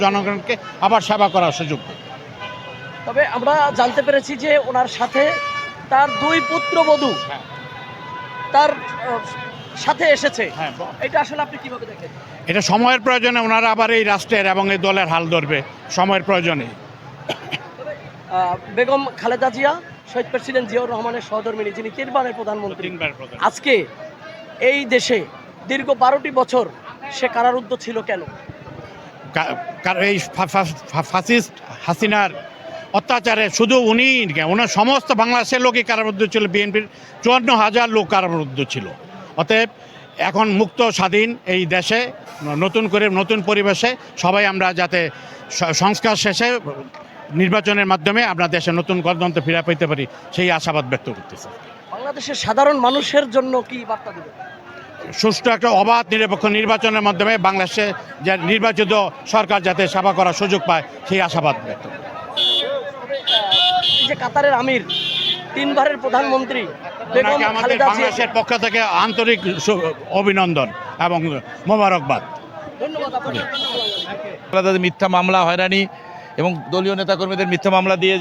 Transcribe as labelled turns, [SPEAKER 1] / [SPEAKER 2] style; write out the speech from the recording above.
[SPEAKER 1] জনগণকে আবার সেবা করার সুযোগ।
[SPEAKER 2] তবে আমরা জানতে পেরেছি যে ওনার সাথে তার দুই পুত্রবধূ তার সাথে এসেছে। এটা আসলে আপনি কিভাবে দেখেন?
[SPEAKER 1] এটা সময়ের প্রয়োজনে ওনারা আবার এই রাষ্ট্রের এবং এই দলের হাল ধরবে সময়ের প্রয়োজনে।
[SPEAKER 2] বেগম খালেদা জিয়া শহীদ প্রেসিডেন্ট জিয়াউর রহমানের সহধর্মিণী, যিনি 3 বারের প্রধানমন্ত্রী, আজকে এই দেশে দীর্ঘ 12টি বছর সে কারারুদ্ধ ছিল কেন?
[SPEAKER 1] এই ফাসিস্ট হাসিনার অত্যাচারে শুধু উনি ওনার সমস্ত বাংলাদেশের লোকই কারারুদ্ধ ছিল। বিএনপির 54,000 লোক কারারুদ্ধ ছিল। অতএব এখন মুক্ত স্বাধীন এই দেশে নতুন করে নতুন পরিবেশে সবাই আমরা যাতে সংস্কার শেষে নির্বাচনের মাধ্যমে আমরা দেশে নতুন গণতন্ত্র ফিরে পেতে পারি সেই আশাবাদ ব্যক্ত করতেছি।
[SPEAKER 2] বাংলাদেশের সাধারণ মানুষের জন্য কি বার্তা দেবে?
[SPEAKER 1] সুষ্ঠু একটা অবাধ নিরপেক্ষ নির্বাচনের মাধ্যমে বাংলাদেশে যে নির্বাচিত সরকার যাতে সেবা করার সুযোগ পায় সেই আশাবাদ ব্যক্ত।
[SPEAKER 2] যে কাতারের আমির 3 বারের প্রধানমন্ত্রী বেগম খালেদা জিয়া,
[SPEAKER 1] বাংলাদেশের পক্ষ থেকে আন্তরিক অভিনন্দন এবং মোবারকবাদ।
[SPEAKER 2] ধন্যবাদ।
[SPEAKER 3] মিথ্যা মামলা, হয়রানি এবং দলীয় নেতাকর্মীদের মিথ্যা মামলা দিয়ে